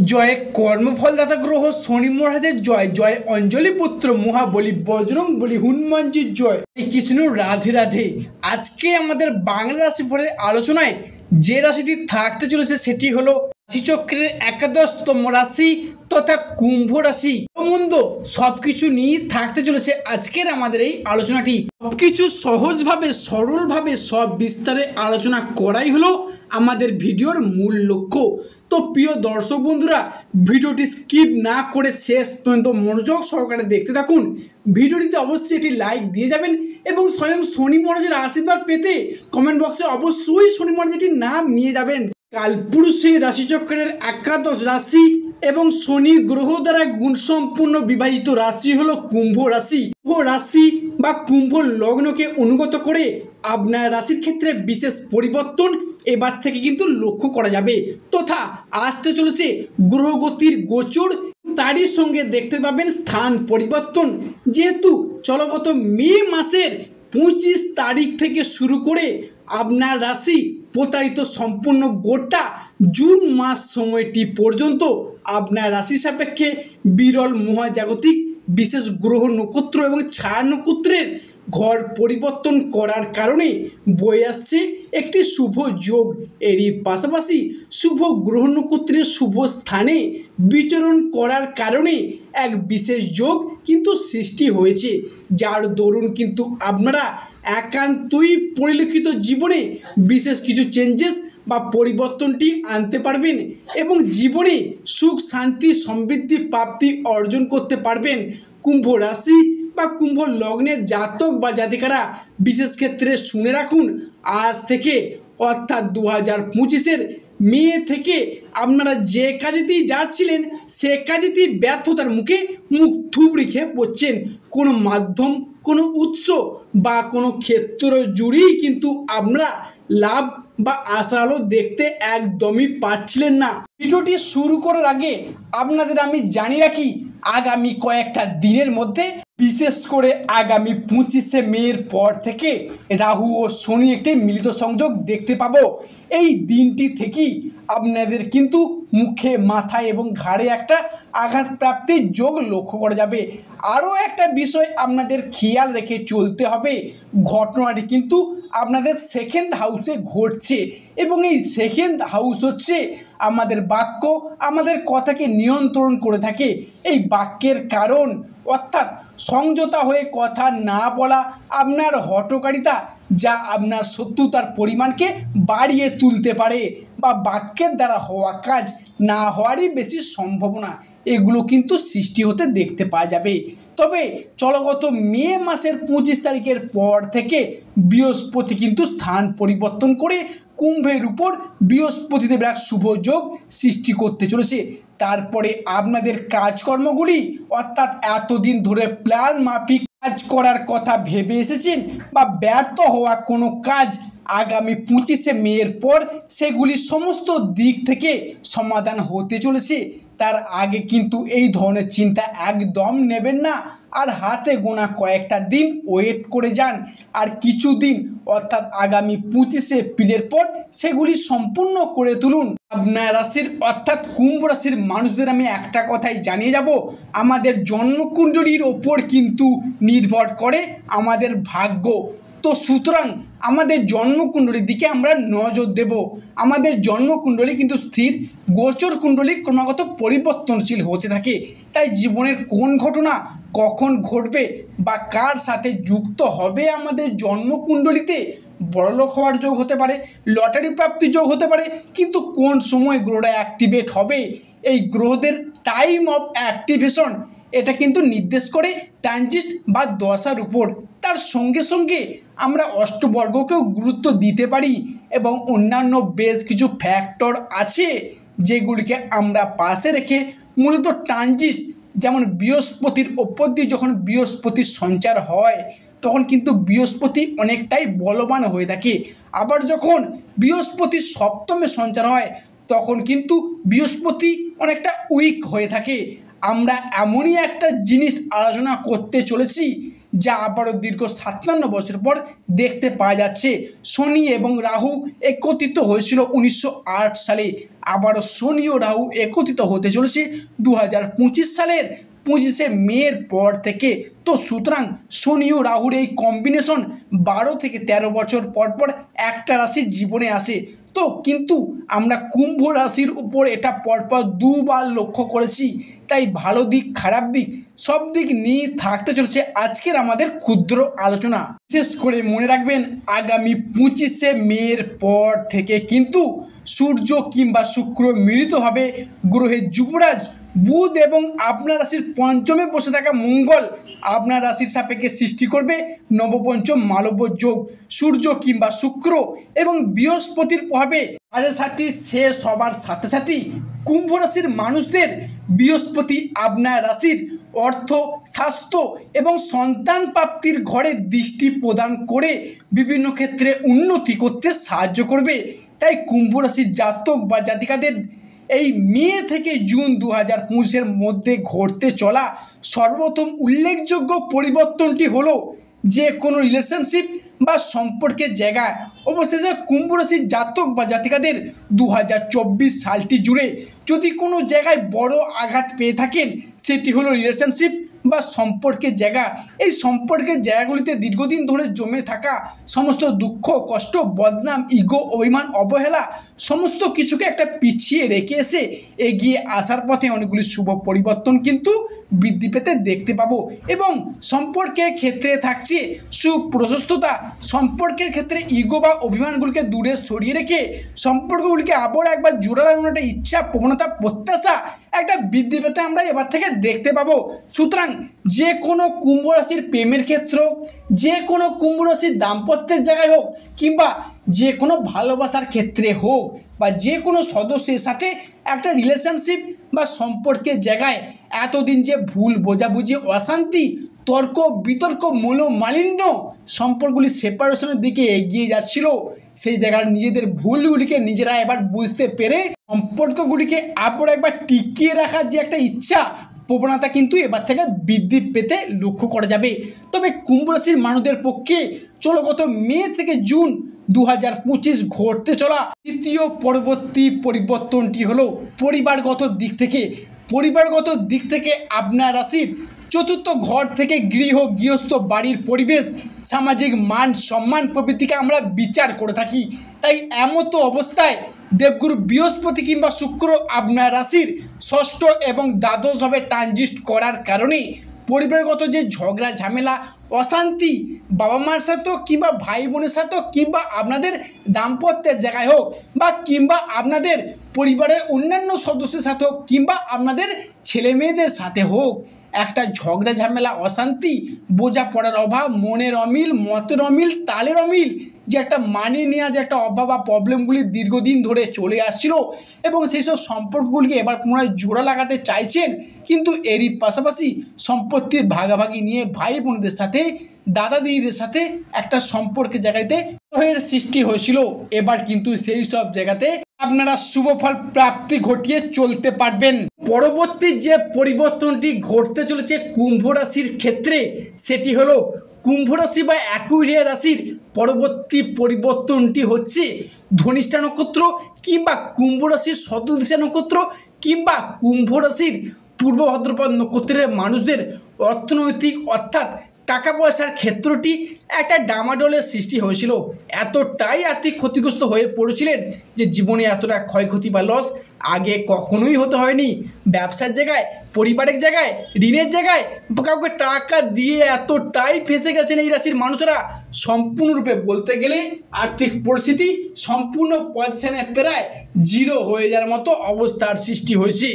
জয় কর্মফলদাতা গ্রহ শনি মহারাজের জয়, জয় অঞ্জলি পুত্র মহাবলী বজরং বলি হনুমানজির জয়। কৃষ্ণ রাধে রাধে। আজকে আমাদের বাংলা রাশিফলের আলোচনায় যে রাশিটি থাকতে চলেছে সেটি হলো রাশিচক্রের একাদশতম রাশি তথা কুম্ভ রাশি। মন্দ সবকিছু নিয়ে থাকতে চলেছে আজকের আমাদের এই আলোচনাটি। সবকিছু সহজভাবে সরলভাবে সব বিস্তারে আলোচনা করাই হলো আমাদের ভিডিওর মূল লক্ষ্য। তো প্রিয় দর্শক বন্ধুরা, ভিডিওটি স্কিপ না করে শেষ পর্যন্ত মনোযোগ সহকারে দেখতে থাকুন। ভিডিওটিতে অবশ্যই একটি লাইক দিয়ে যাবেন এবং স্বয়ং শনি মহারাজের আশীর্বাদ পেতে কমেন্ট বক্সে অবশ্যই শনি মহারাজের নাম নিয়ে যাবেন। কালপুরুষের রাশিচক্রের একাদশ রাশি এবং শনি গ্রহ দ্বারা গুণসম্পূর্ণ বিভাজিত রাশি হলো কুম্ভ রাশি। কুম্ভ রাশি বা কুম্ভ লগ্নকে অনুগত করে আপনার রাশির ক্ষেত্রে বিশেষ পরিবর্তন এবার থেকে কিন্তু লক্ষ্য করা যাবে, তথা আসতে চলেছে গ্রহগতির গোচর, তারই সঙ্গে দেখতে পাবেন স্থান পরিবর্তন। যেহেতু চলগত মে মাসের 25 তারিখ থেকে শুরু করে আপনার রাশি প্রতারিত সম্পূর্ণ গোটা জুন মাস সময়টি পর্যন্ত আপনার রাশি সাপেক্ষে বিরল মহাজাগতিক বিশেষ গ্রহ নক্ষত্র এবং ছায়া নক্ষত্রের ঘর পরিবর্তন করার কারণে বয়ে আসছে একটি শুভ যোগ। এরই পাশাপাশি শুভ গ্রহ নক্ষত্রের শুভ স্থানে বিচরণ করার কারণে এক বিশেষ যোগ কিন্তু সৃষ্টি হয়েছে, যার দরুন কিন্তু আপনারা একান্তই পরিলক্ষিত জীবনে বিশেষ কিছু চেঞ্জেস বা পরিবর্তনটি আনতে পারবেন এবং জীবনে সুখ শান্তি সমৃদ্ধি প্রাপ্তি অর্জন করতে পারবেন। কুম্ভ রাশি বা কুম্ভ লগ্নের জাতক বা জাতিকারা বিশেষ ক্ষেত্রে শুনে রাখুন, আজ থেকে অর্থাৎ 2025-এর মে থেকে আপনারা যে কাজেতেই যাচ্ছিলেন সে কাজেতেই ব্যর্থতার মুখে মুখ থুবড়ি খেয়ে পড়ছেন। কোনো মাধ্যম, কোনো উৎস বা কোনো ক্ষেত্র জুড়েই কিন্তু আপনারা লাভ বা আশার আলো দেখতে একদমই পাচ্ছিলেন না। ভিডিওটি শুরু করার আগে আপনাদের আমি জানিয়ে রাখি, আগামী কয়েকটা দিনের মধ্যে বিশেষ করে আগামী 25শে মের পর থেকে রাহু ও শনি একটি মিলিত সংযোগ দেখতে পাবো। এই দিনটি থেকেই আপনাদের কিন্তু মুখে মাথায় এবং ঘাড়ে একটা আঘাত প্রাপ্তির যোগ লক্ষ্য করা যাবে। আরও একটা বিষয় আপনাদের খেয়াল রেখে চলতে হবে, ঘটনাটি কিন্তু আপনাদের সেকেন্ড হাউসে ঘটছে এবং এই সেকেন্ড হাউস হচ্ছে আমাদের বাক্য, আমাদের কথাকে নিয়ন্ত্রণ করে থাকে। এই বাক্যের কারণ অর্থাৎ সংযতা হয়ে কথা না বলা, আপনার হঠকারিতা যা আপনার শত্রুতার পরিমাণকে বাড়িয়ে তুলতে পারে বা বাক্যের দ্বারা হওয়া কাজ না হওয়ারই বেশি সম্ভাবনা, এগুলো কিন্তু সৃষ্টি হতে দেখতে পাওয়া যাবে। তবে চলগত মে মাসের 25 তারিখের পর থেকে বৃহস্পতি কিন্তু স্থান পরিবর্তন করে কুম্ভের উপর বৃহস্পতিদেব এক শুভ যোগ সৃষ্টি করতে চলেছে। তারপরে আপনাদের কাজকর্মগুলি অর্থাৎ এতদিন ধরে প্ল্যান মাফিক কাজ করার কথা ভেবে এসেছেন বা ব্যর্থ হওয়া কোনো কাজ আগামী 25শে মের পর সেগুলি সমস্ত দিক থেকে সমাধান হতে চলেছে। তার আগে কিন্তু এই ধরনের চিন্তা একদম নেবেন না, আর হাতে গোনা কয়েকটা দিন ওয়েট করে যান, আর কিছুদিন অর্থাৎ আগামী 25শে এপ্রিলের পর সেগুলি সম্পূর্ণ করে তুলুন। আপনার রাশির অর্থাৎ কুম্ভ রাশির মানুষদের আমি একটা কথাই জানিয়ে যাব, আমাদের জন্মকুণ্ডলীর ওপর কিন্তু নির্ভর করে আমাদের ভাগ্য। তো সুতরাং আমাদের জন্মকুণ্ডলীর দিকে আমরা নজর দেব। আমাদের জন্মকুণ্ডলী কিন্তু স্থির, গোচর কুণ্ডলী ক্রমাগত পরিবর্তনশীল হতে থাকে। তাই জীবনের কোন ঘটনা কখন ঘটবে বা কার সাথে যুক্ত হবে আমাদের জন্মকুণ্ডলীতে বড়লোক হওয়ার যোগ হতে পারে, লটারি প্রাপ্তির যোগ হতে পারে, কিন্তু কোন সময় গ্রহটা অ্যাক্টিভেট হবে, এই গ্রহদের টাইম অফ অ্যাক্টিভেশন এটা কিন্তু নির্দেশ করে ট্রানজিট বা দশার উপর। তার সঙ্গে সঙ্গে আমরা অষ্টবর্গকেও গুরুত্ব দিতে পারি এবং অন্যান্য বেশ কিছু ফ্যাক্টর আছে যেগুলিকে আমরা পাশে রেখে মূলত ট্রানজিট, যেমন বৃহস্পতির ওপর দিয়ে যখন বৃহস্পতির সঞ্চার হয় তখন কিন্তু বৃহস্পতি অনেকটাই বলবান হয়ে থাকে, আবার যখন বৃহস্পতির সপ্তমে সঞ্চার হয় তখন কিন্তু বৃহস্পতি অনেকটা উইক হয়ে থাকে। আমরা এমনই একটা জিনিস আলোচনা করতে চলেছি যা আবারও দীর্ঘ 57 বছর পর দেখতে পাওয়া যাচ্ছে। শনি এবং রাহু একত্রিত হয়েছিল 1908 সালে, আবারও শনি ও রাহু একত্রিত হতে চলেছে 2025 সালের 25শে মের পর থেকে। তো সুতরাং শনি ও রাহুর এই কম্বিনেশন 12 থেকে 13 বছর পর পর একটা রাশির জীবনে আসে। তো কিন্তু আমরা কুম্ভ রাশির উপর এটা পরপর দুবার লক্ষ্য করেছি, তাই ভালো দিক খারাপ দিক সব দিক নিয়ে থাকতে চলেছে আজকের আমাদের ক্ষুদ্র আলোচনা। বিশেষ করে মনে রাখবেন, আগামী 25শে মের পর থেকে কিন্তু সূর্য কিংবা শুক্র মিলিত হবে গ্রহের যুবরাজ বুধ এবং আপনার রাশির পঞ্চমে বসে থাকা মঙ্গল আপনার রাশির সাপেক্ষে সৃষ্টি করবে নবপঞ্চম মালব্য যোগ। সূর্য কিংবা শুক্র এবং বৃহস্পতির প্রভাবে সাথে শেষ হবার সাথে সাথেই কুম্ভ রাশির মানুষদের বৃহস্পতি আপনার রাশির অর্থ, স্বাস্থ্য এবং সন্তান প্রাপ্তির ঘরে দৃষ্টি প্রদান করে বিভিন্ন ক্ষেত্রে উন্নতি করতে সাহায্য করবে। তাই কুম্ভ রাশির জাতক বা জাতিকাদের এই মে থেকে জুন 2025-এর মধ্যে ঘটতে চলা সর্বপ্রথম উল্লেখযোগ্য পরিবর্তনটি হলো যে কোনো রিলেশনশিপ বা সম্পর্কের জায়গায় অবশেষে কুম্ভ রাশির জাতক বা জাতিকাদের 2024 সালটি জুড়ে যদি কোনো জায়গায় বড় আঘাত পেয়ে থাকেন, সেটি হলো রিলেশনশিপ বা সম্পর্কের জায়গা। এই সম্পর্কের জায়গাগুলিতে দীর্ঘদিন ধরে জমে থাকা সমস্ত দুঃখ, কষ্ট, বদনাম, ইগো, অভিমান, অবহেলা সমস্ত কিছুকে একটা পিছিয়ে রেখে এসে এগিয়ে আসার পথে অনেকগুলি শুভ পরিবর্তন কিন্তু বৃদ্ধি পেতে দেখতে পাবো। এবং সম্পর্কের ক্ষেত্রে থাকছে সুপ্রশস্ততা। সম্পর্কের ক্ষেত্রে ইগো বা অভিমানগুলিকে দূরে সরিয়ে রেখে সম্পর্কগুলিকে আবার একবার জোড়া লাগানোর একটা ইচ্ছা, প্রবণতা, প্রত্যাশা একটা বৃদ্ধি পেতে আমরা এবার থেকে দেখতে পাবো। সুতরাং যে কোনো কুম্ভ রাশির প্রেমের ক্ষেত্র হোক, যে কোনো কুম্ভ রাশির দাম্পত্যের জায়গায় হোক, কিংবা যে কোনো ভালোবাসার ক্ষেত্রে হোক, বা যে কোনো সদস্যের সাথে একটা রিলেশনশিপ বা সম্পর্কের জায়গায় এতদিন যে ভুল বোঝাবুঝি, অশান্তি, তর্ক বিতর্ক, মনোমালিন্য, সম্পর্কগুলি সেপারেশনের দিকে এগিয়ে যাচ্ছিল, সেই জায়গার নিজেদের ভুলগুলিকে নিজেরা এবার বুঝতে পেরে সম্পর্কগুলিকে আবার একবার টিকিয়ে রাখার যে একটা ইচ্ছা, প্রবণতা কিন্তু এবার থেকে বৃদ্ধি পেতে লক্ষ্য করা যাবে। তবে কুম্ভ রাশির মানুষদের পক্ষে চলো গত মে থেকে জুন 2025 ঘটতে চলা দ্বিতীয় পরবর্তী পরিবর্তনটি হলো পরিবারগত দিক থেকে। পরিবারগত দিক থেকে আপনার রাশির চতুর্থ ঘর থেকে গৃহস্থ বাড়ির পরিবেশ, সামাজিক মান সম্মান প্রভৃতিকে আমরা বিচার করে থাকি। তাই এমতো অবস্থায় দেবগুরু বৃহস্পতি কিংবা শুক্র আপনার রাশির ষষ্ঠ এবং দ্বাদশভাবে ট্রানজিট করার কারণে পরিবারগত যে ঝগড়া ঝামেলা, অশান্তি, বাবা মার সাথেও কিংবা ভাই বোনের সাথেও, কিংবা আপনাদের দাম্পত্যের জায়গায় হোক, বা কিংবা আপনাদের পরিবারের অন্যান্য সদস্যের সাথে হোক, কিংবা আপনাদের ছেলে মেয়েদের সাথে হোক, একটা ঝগড়া ঝামেলা, অশান্তি, বোঝাপড়ার অভাব, মনের অমিল, মতের অমিল, তালের অমিল, যে একটা মানিয়ে নেওয়ার যে একটা অভাব বা প্রবলেমগুলি দীর্ঘদিন ধরে চলে আসছিল এবং সেই সব সম্পর্কগুলিকে এবার পুনরায় জোড়া লাগাতে চাইছেন। কিন্তু এরই পাশাপাশি সম্পত্তির ভাগাভাগি নিয়ে ভাই বোনদের সাথে, দাদা দিদিদের সাথে একটা সম্পর্কের জায়গাতে কলহের সৃষ্টি হয়েছিল, এবার কিন্তু সেই সব জায়গাতে আপনারা শুভফল প্রাপ্তি ঘটিয়ে চলতে পারবেন। পরবর্তী যে পরিবর্তনটি ঘটতে চলেছে কুম্ভ রাশির ক্ষেত্রে, সেটি হলো কুম্ভ রাশি বা অ্যাকুয়ারিয়াস রাশির পরবর্তী পরিবর্তনটি হচ্ছে ধনিষ্ঠা নক্ষত্র কিংবা কুম্ভ রাশির শতদিশা নক্ষত্র কিংবা কুম্ভ রাশির পূর্ব ভাদ্রপদ নক্ষত্রের মানুষদের অর্থনৈতিক অর্থাৎ টাকা পয়সার ক্ষেত্রটি একটা ডামাডোলের সৃষ্টি হয়েছিল। এতটাই আর্থিক ক্ষতিগ্রস্ত হয়ে পড়েছিলেন যে জীবনে এতটা ক্ষয়ক্ষতি বা লস আগে কখনোই হতে হয়নি। ব্যবসার জায়গায়, পরিবারের জায়গায়, ঋণের জায়গায় কাউকে টাকা দিয়ে এতটাই ফেঁসে গেছেন এই রাশির মানুষেরা, সম্পূর্ণরূপে বলতে গেলে আর্থিক পরিস্থিতি সম্পূর্ণ পজিশনে প্রায় জিরো হয়ে যাওয়ার মতো অবস্থার সৃষ্টি হয়েছে।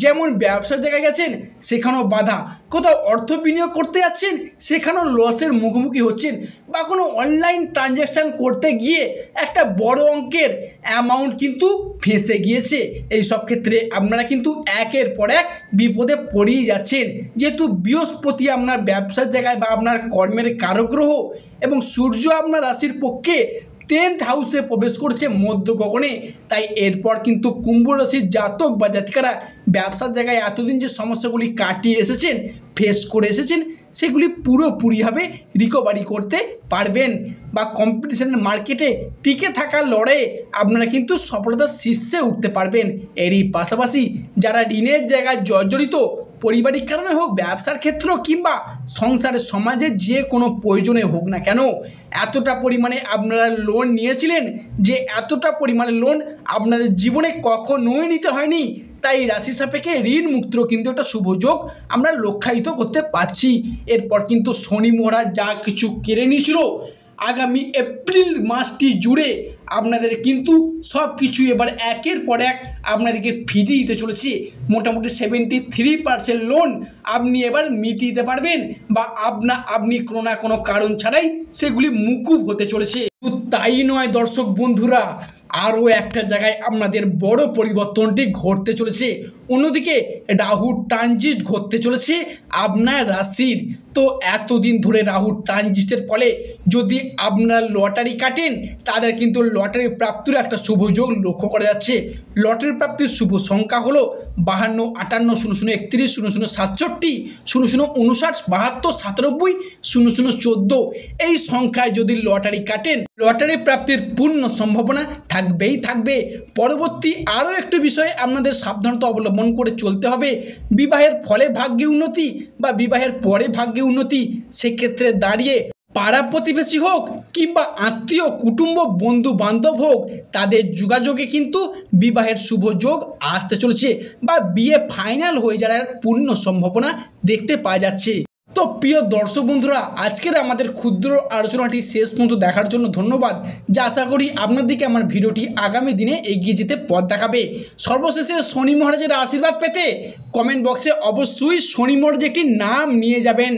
যেমন ব্যবসার জায়গায় গেছেন, সেখানেও বাধা, কোথাও অর্থ বিনিয়োগ করতে যাচ্ছেন, সেখানেও লসের মুখোমুখি হচ্ছেন, বা কোনো অনলাইন ট্রানজ্যাকশান করতে গিয়ে একটা বড় অঙ্কের অ্যামাউন্ট কিন্তু ফেঁসে গিয়েছে। এই সব ক্ষেত্রে আপনারা কিন্তু একের পর এক বিপদে পড়েই যাচ্ছেন, যেহেতু বৃহস্পতি আপনার ব্যবসার জায়গায় বা আপনার কর্মের কারক গ্রহ এবং সূর্য আপনার রাশির পক্ষে 10th হাউসে প্রবেশ করছে মধ্য গগনে। তাই এরপর কিন্তু কুম্ভ রাশির জাতক বা জাতিকারা ব্যবসার জায়গায় এতদিন যে সমস্যাগুলি কাটিয়ে এসেছেন, ফেস করে এসেছেন, সেগুলি পুরোপুরিভাবে রিকভারি করতে পারবেন বা কম্পিটিশনের মার্কেটে টিকে থাকার লড়াইয়ে আপনারা কিন্তু সফলতার শীর্ষে উঠতে পারবেন। এরই পাশাপাশি যারা ঋণের জায়গায় জর্জরিত, পারিবারিক কারণে হোক, ব্যবসার ক্ষেত্র কিংবা সংসারের সমাজের যে কোনো প্রয়োজনে হোক না কেন, এতটা পরিমাণে আপনারা লোন নিয়েছিলেন যে এতটা পরিমাণে লোন আপনাদের জীবনে কখনোই নিতে হয়নি। তাই রাশি সাপেক্ষে ঋণ মুক্তর কিন্তু একটা শুভ যোগ আমরা লক্ষ্যায়িত করতে পারছি। এরপর কিন্তু শনি মহারাজ যা কিছু কেড়ে নিয়েছিল, আগামী এপ্রিল মাসটি জুড়ে আপনাদের কিন্তু সব কিছু এবার একের পর এক আপনাদেরকে ফিরিয়ে দিতে চলেছে। মোটামুটি 73% লোন আপনি এবার মিটিয়ে দিতে পারবেন বা আপনি কোনো না কোনো কারণ ছাড়াই সেগুলি মুকুব হতে চলেছে। তাই নয় দর্শক বন্ধুরা, আরও একটা জায়গায় আপনাদের বড় পরিবর্তনটি ঘটতে চলেছে। অন্যদিকে রাহুর ট্রানজিট ঘটতে চলেছে আপনার রাশির। তো এতদিন ধরে রাহুর ট্রানজিটের ফলে যদি আপনারা লটারি কাটেন, তাদের কিন্তু লটারি প্রাপ্তির একটা শুভ যোগ লক্ষ্য করা যাচ্ছে। লটারি প্রাপ্তির শুভ সংখ্যা হলো 52, 58, 00, 31, 00, 67, 00, 59, 72, 97, 00, 14 এই সংখ্যায় যদি লটারি কাটেন, লটারি প্রাপ্তির পূর্ণ সম্ভাবনা থাকবেই থাকবে। পরবর্তী আরও একটি বিষয়ে আপনাদের সাবধানতা অবলম্বন করে চলতে হবে। বিবাহের ফলে ভাগ্যে উন্নতি বা বিবাহের পরে ভাগ্যে উন্নতি, সেক্ষেত্রে দাঁড়িয়ে পাড়া প্রতিবেশী হোক কিংবা আত্মীয় কুটুম্ব বন্ধু বান্ধব হোক, তাদের যোগাযোগে কিন্তু বিবাহের শুভ যোগ আসতে চলেছে বা বিয়ে ফাইনাল হয়ে যাওয়ার পূর্ণ সম্ভাবনা দেখতে পাওয়া যাচ্ছে। তো প্রিয় দর্শক বন্ধুরা, আজকের আমাদের ক্ষুদ্র আলোচনাটি শেষ পর্যন্ত দেখার জন্য ধন্যবাদ। যা আশা করি আপনাদেরকে আমার ভিডিওটি আগামী দিনে এগিয়ে যেতে পথ দেখাবে। সর্বশেষে শনি মহারাজের আশীর্বাদ পেতে কমেন্ট বক্সে অবশ্যই শনি মহারাজের একটি নাম নিয়ে যাবেন।